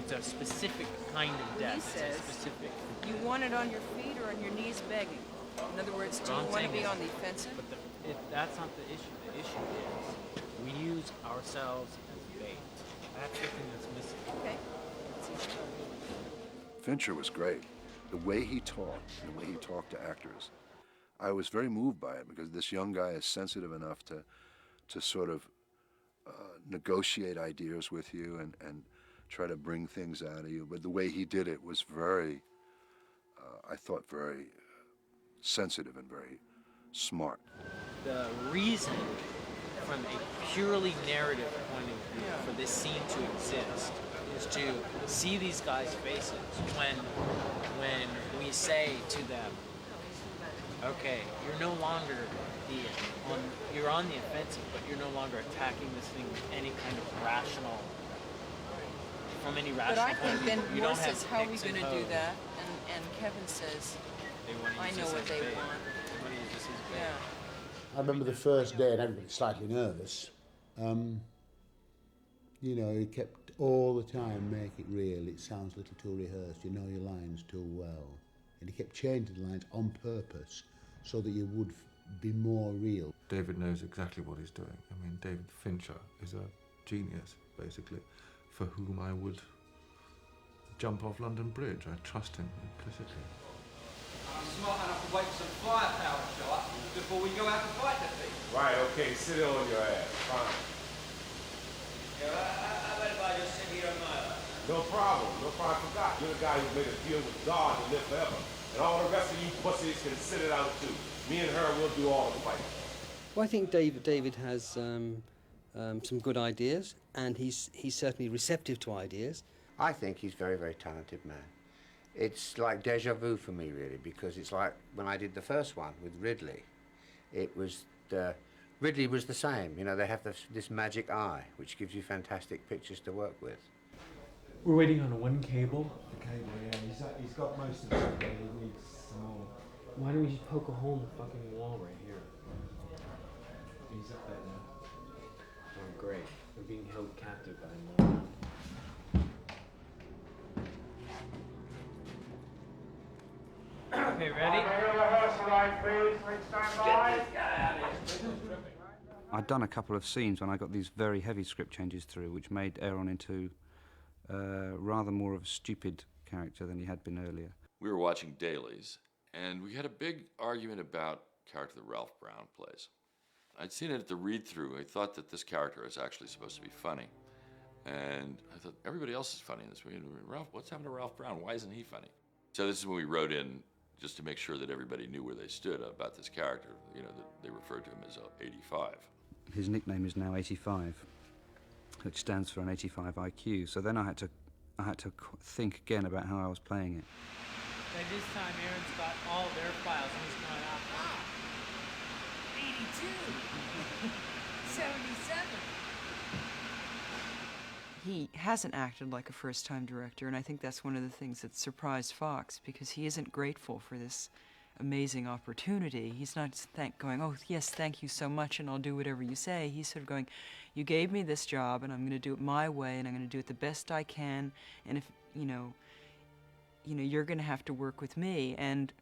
It's a specific kind of death. He says, specific. You want it on your feet or on your knees begging? In other words, do you want to be on the offensive? But that's not the issue. The issue is we use ourselves as bait. That's the thing that's missing. Okay. Fincher was great. The way he talked and the way he talked to actors, I was very moved by it because this young guy is sensitive enough to sort of negotiate ideas with you and try to bring things out of you. But the way he did it was very, I thought, very sensitive and very smart. The reason, from a purely narrative point of view, for this scene to exist is to see these guys' faces when we say to them, okay, you're no longer you're on the offensive, but you're no longer attacking this thing with any kind of rational, from any rational point of view. But I think then Moore says, how are we going to do that? And Kevin says, I know what they want. Yeah. I remember the first day, and everybody slightly nervous. You know, he kept all the time, make it real, it sounds a little too rehearsed, you know your lines too well. And he kept changing the lines on purpose so that you would be more real. David knows exactly what he's doing. I mean, David Fincher is a genius, basically, for whom I would jump off London Bridge. I trust him implicitly. I'm smart enough to wait for some firepower shot before we go out and fight the thing. Right, okay, sit on your ass. Fine. Yeah, how about if I just sit here on my ass? No problem. I forgot. You're the guy who made a deal with God to live forever. And all the rest of you pussies can sit it out too. Me and her will do all the fighting. Well, I think David has some good ideas, and he's certainly receptive to ideas. I think he's a very, very talented man. It's like déjà vu for me, really, because it's like when I did the first one with Ridley. Ridley was the same. You know, they have this magic eye, which gives you fantastic pictures to work with. We're waiting on one cable. The cable, yeah. He's got most of it, but he needs some more. Why don't we just poke a hole in the fucking wall right here? He's up there now. Oh, great. We're being held captive by a moron. Okay, ready? I'd done a couple of scenes when I got these very heavy script changes through, which made Aaron into rather more of a stupid character than he had been earlier. We were watching dailies, and we had a big argument about the character that Ralph Brown plays. I'd seen it at the read-through. I thought that this character was actually supposed to be funny. And I thought, everybody else is funny in this movie. Ralph, what's happened to Ralph Brown? Why isn't he funny? So this is when we wrote in just to make sure that everybody knew where they stood about this character. You know, that they referred to him as 85. His nickname is now 85, which stands for an 85 IQ. So then I had to think again about how I was playing it. By this time, Aaron's got all their files, and he's going out. 82, 77. He hasn't acted like a first-time director, and I think that's one of the things that surprised Fox, because he isn't grateful for this amazing opportunity. He's not going, oh, yes, thank you so much, and I'll do whatever you say. He's sort of going, you gave me this job, and I'm going to do it my way, and I'm going to do it the best I can, and if, you know, you're going to have to work with me. And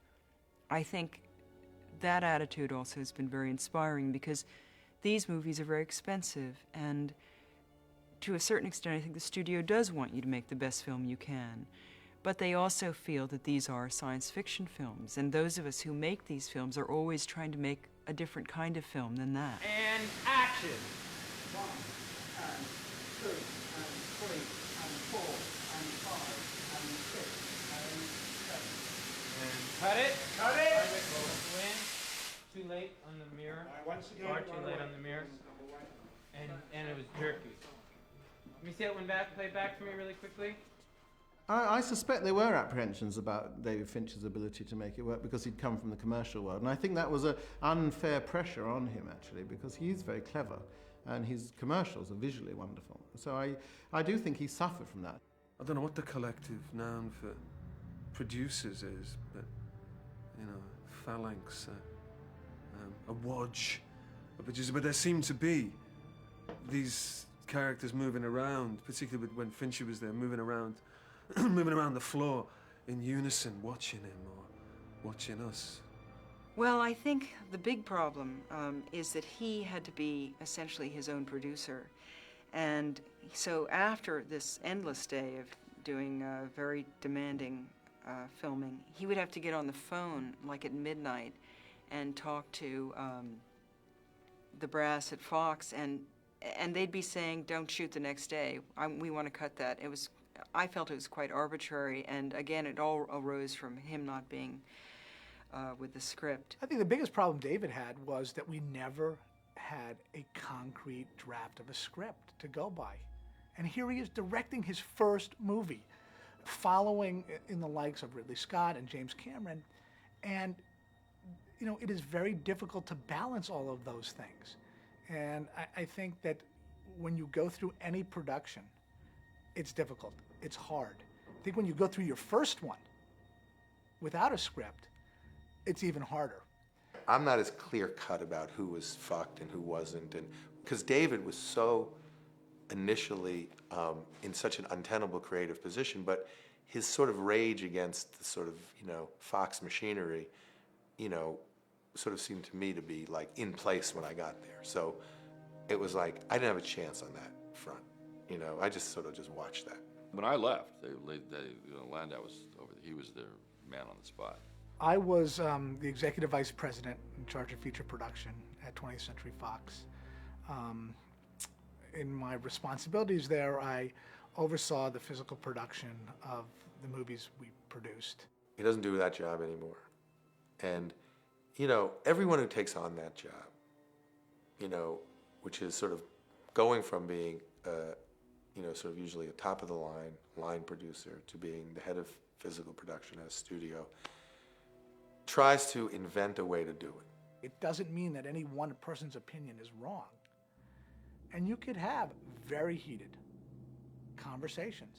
I think that attitude also has been very inspiring, because these movies are very expensive, and to a certain extent, I think the studio does want you to make the best film you can. But they also feel that these are science fiction films, and those of us who make these films are always trying to make a different kind of film than that. And action! 1 and 2 and 3 and 4 and 5 and 6 and 7. And cut it! Cut it! Win. Too late on the mirror. Once again, far too late on the mirror. And it was jerky. Let me see that one back. Play it back for me really quickly. I suspect there were apprehensions about David Fincher's ability to make it work because he'd come from the commercial world. And I think that was an unfair pressure on him, actually, because he's very clever and his commercials are visually wonderful. So I do think he suffered from that. I don't know what the collective noun for producers is, but, you know, phalanx, a wodge. But there seemed to be these characters moving around, particularly when Fincher was there, moving around moving around the floor in unison, watching him or watching us. Well, I think the big problem is that he had to be essentially his own producer. And so after this endless day of doing very demanding filming, he would have to get on the phone like at midnight and talk to the brass at Fox, and they'd be saying, "Don't shoot the next day. We want to cut that." I felt it was quite arbitrary, and again, it all arose from him not being with the script. I think the biggest problem David had was that we never had a concrete draft of a script to go by. And here he is directing his first movie, following in the likes of Ridley Scott and James Cameron. And, you know, it is very difficult to balance all of those things. And I think that when you go through any production, it's difficult. It's hard. I think when you go through your first one without a script, it's even harder. I'm not as clear-cut about who was fucked and who wasn't, and because David was so initially in such an untenable creative position, but his sort of rage against the sort of, you know, Fox machinery, you know, sort of seemed to me to be like in place when I got there. So it was like I didn't have a chance on that front. You know, I just sort of just watched that. When I left, Landau was over. He was their man on the spot. I was the executive vice president in charge of feature production at 20th Century Fox. In my responsibilities there, I oversaw the physical production of the movies we produced. He doesn't do that job anymore. And, you know, everyone who takes on that job, you know, which is sort of going from being, you know, sort of usually a top-of-the-line producer to being the head of physical production at a studio, tries to invent a way to do it. It doesn't mean that any one person's opinion is wrong. And you could have very heated conversations.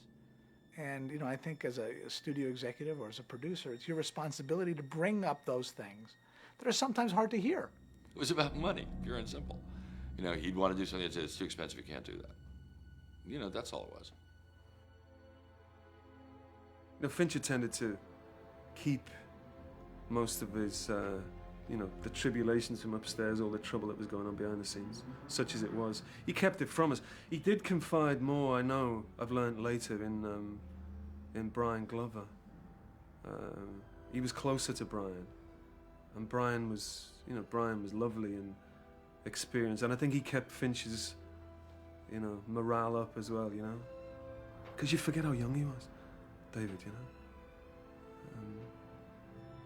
And, you know, I think as a studio executive or as a producer, it's your responsibility to bring up those things that are sometimes hard to hear. It was about money, pure and simple. You know, he'd want to do something that said, it's too expensive, you can't do that. You know, that's all it was. You know, Fincher tended to keep most of his, you know, the tribulations from upstairs, all the trouble that was going on behind the scenes, such as it was. He kept it from us. He did confide more, I know, I've learned later, in Brian Glover. He was closer to Brian. And Brian was, you know, Brian was lovely and experienced. And I think he kept Fincher's, you know, morale up as well, you know. Because you forget how young he was, David, you know.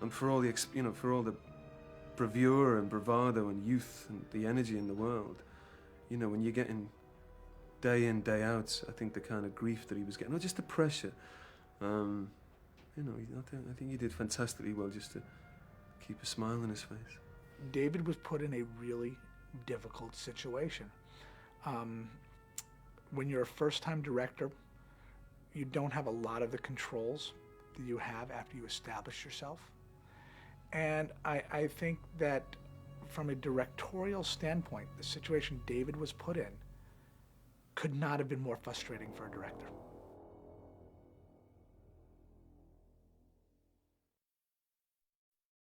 And for all the, you know, for all the bravura and bravado and youth and the energy in the world, you know, when you're getting day in, day out, I think the kind of grief that he was getting, or just the pressure, you know, I think he did fantastically well just to keep a smile on his face. David was put in a really difficult situation. When you're a first-time director, you don't have a lot of the controls that you have after you establish yourself. And I think that from a directorial standpoint, the situation David was put in could not have been more frustrating for a director.